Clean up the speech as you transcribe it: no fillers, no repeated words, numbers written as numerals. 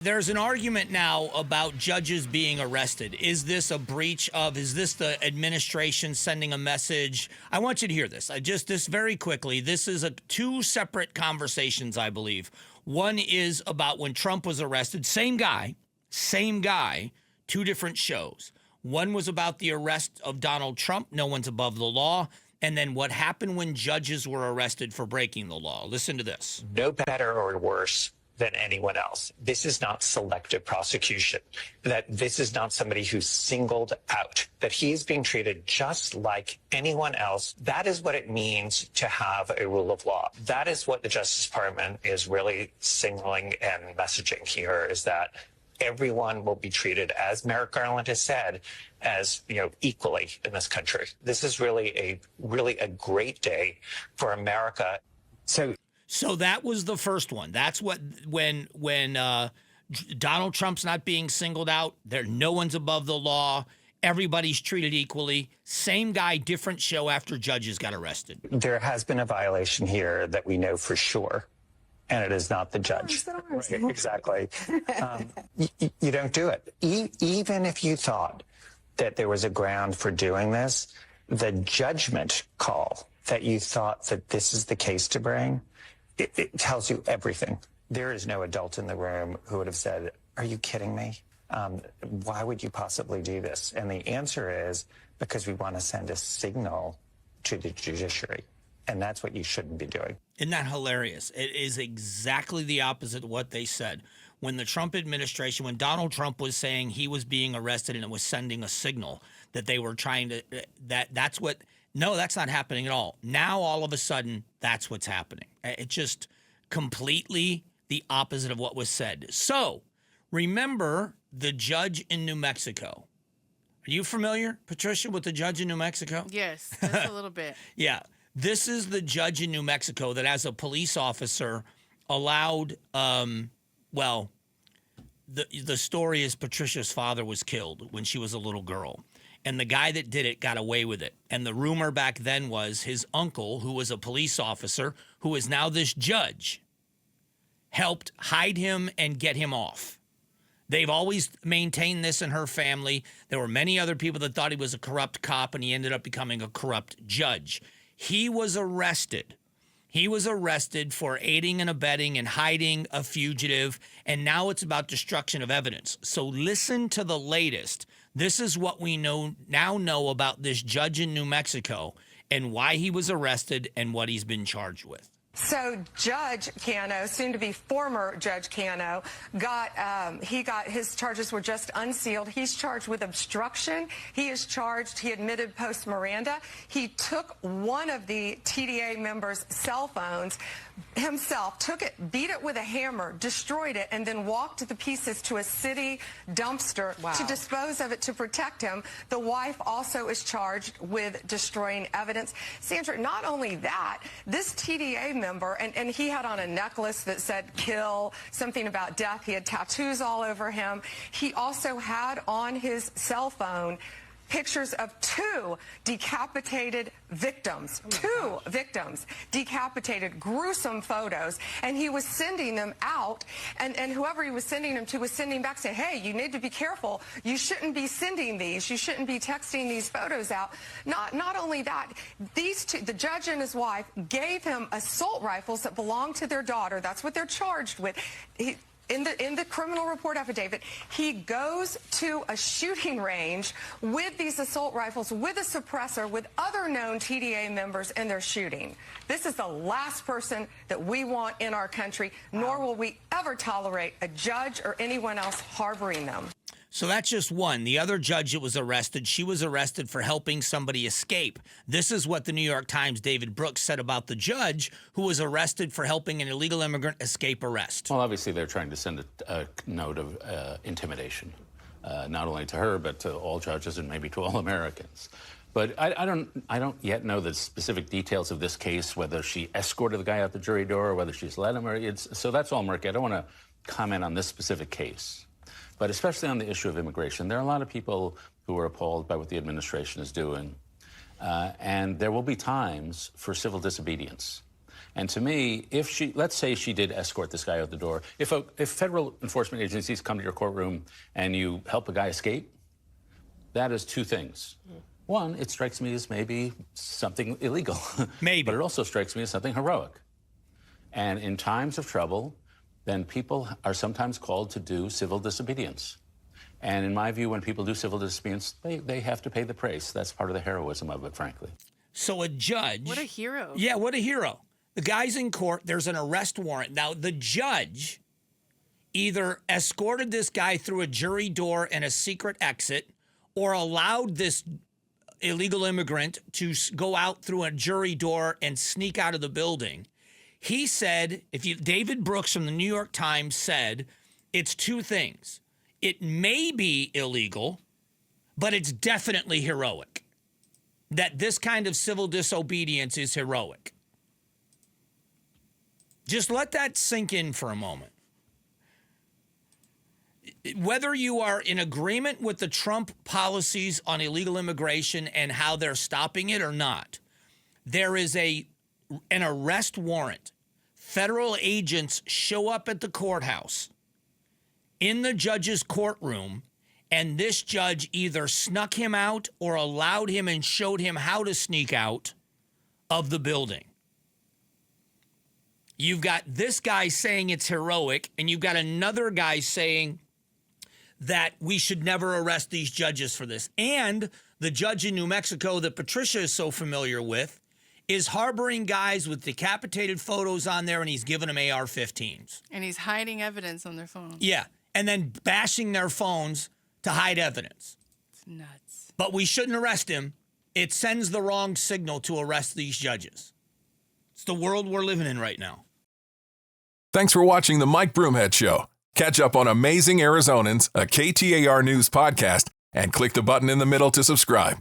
There's an argument now about judges being arrested. Is this the administration sending a message? I want you to hear this. This very quickly. This is two separate conversations, I believe. One is about when Trump was arrested. Same guy, two different shows. One was about the arrest of Donald Trump. No one's above the law. And then what happened when judges were arrested for breaking the law. Listen to this. No better or worse than anyone else. This is not selective prosecution, that this is not somebody who's singled out, that he is being treated just like anyone else. That is what it means to have a rule of law. That is what the Justice Department is really signaling and messaging here, is that everyone will be treated, as Merrick Garland has said, as equally in this country. This is really a great day for America. So that was the first one. That's what when Donald Trump's not being singled out, no one's above the law. Everybody's treated equally. Same guy, different show after judges got arrested. There has been a violation here that we know for sure, and it is not the judge. Right, exactly. You don't do it. Even if you thought that there was a ground for doing this, the judgment call that you thought that this is the case to bring, it tells you everything. There is no adult in the room who would have said, "Are you kidding me? Why would you possibly do this?" And the answer is because we want to send a signal to the judiciary. And that's what you shouldn't be doing. Isn't that hilarious? It is exactly the opposite of what they said. When the Trump administration, when Donald Trump was saying he was being arrested and it was sending a signal that they were trying to, no, that's not happening at all. Now, all of a sudden, that's what's happening. It's just completely the opposite of what was said. So, remember the judge in New Mexico. Are you familiar, Patricia, with the judge in New Mexico? Yes, just a little bit. Yeah. This is the judge in New Mexico that, as a police officer, allowed, the story is Patricia's father was killed when she was a little girl. And the guy that did it got away with it. And the rumor back then was his uncle, who was a police officer, who is now this judge, helped hide him and get him off. They've always maintained this in her family. There were many other people that thought he was a corrupt cop, and he ended up becoming a corrupt judge. He was arrested. He was arrested for aiding and abetting and hiding a fugitive, and now it's about destruction of evidence. So listen to the latest. This is what we now know about this judge in New Mexico and why he was arrested and what he's been charged with. So Judge Cano, soon to be former Judge Cano, got his charges were just unsealed. He's charged with obstruction. He admitted post Miranda. He took one of the TDA members' cell phones himself, took it, beat it with a hammer, destroyed it, and then walked the pieces to a city dumpster to dispose of it to protect him. The wife also is charged with destroying evidence. Sandra, not only that, this TDA member, and he had on a necklace that said kill, something about death. He had tattoos all over him. He also had on his cell phone pictures of two decapitated victims, decapitated, gruesome photos, and he was sending them out, and whoever he was sending them to was sending back saying, hey, you need to be careful. You shouldn't be sending these. You shouldn't be texting these photos out. Not only that, these two, the judge and his wife, gave him assault rifles that belonged to their daughter. That's what they're charged with. In the criminal report affidavit, he goes to a shooting range with these assault rifles, with a suppressor, with other known TDA members, and they're shooting. This is the last person that we want in our country, nor will we ever tolerate a judge or anyone else harboring them. So that's just one. The other judge that was arrested, she was arrested for helping somebody escape. This is what the New York Times' David Brooks said about the judge who was arrested for helping an illegal immigrant escape arrest. Well, obviously they're trying to send a note of intimidation, not only to her, but to all judges and maybe to all Americans. But I don't yet know the specific details of this case, whether she escorted the guy out the jury door or whether she's let him. So that's all murky. I don't want to comment on this specific case. But especially on the issue of immigration, there are a lot of people who are appalled by what the administration is doing. And there will be times for civil disobedience. And to me, let's say she did escort this guy out the door. If federal enforcement agencies come to your courtroom and you help a guy escape, that is two things. One, it strikes me as maybe something illegal. Maybe. But it also strikes me as something heroic. And in times of trouble, then people are sometimes called to do civil disobedience. And in my view, when people do civil disobedience, they have to pay the price. That's part of the heroism of it, frankly. So a judge... What a hero. Yeah, what a hero. The guy's in court. There's an arrest warrant. Now, the judge either escorted this guy through a jury door and a secret exit or allowed this illegal immigrant to go out through a jury door and sneak out of the building. He said, David Brooks from the New York Times said, it's two things. It may be illegal, but it's definitely heroic. That this kind of civil disobedience is heroic. Just let that sink in for a moment. Whether you are in agreement with the Trump policies on illegal immigration and how they're stopping it or not, there is an arrest warrant. Federal agents show up at the courthouse in the judge's courtroom, and this judge either snuck him out or allowed him and showed him how to sneak out of the building. You've got this guy saying it's heroic, and you've got another guy saying that we should never arrest these judges for this. And the judge in New Mexico that Patricia is so familiar with is harboring guys with decapitated photos on there, and he's giving them AR-15s. And he's hiding evidence on their phone. Yeah, and then bashing their phones to hide evidence. It's nuts. But we shouldn't arrest him. It sends the wrong signal to arrest these judges. It's the world we're living in right now. Thanks for watching the Mike Broomhead Show. Catch up on Amazing Arizonans, a KTAR News podcast, and click the button in the middle to subscribe.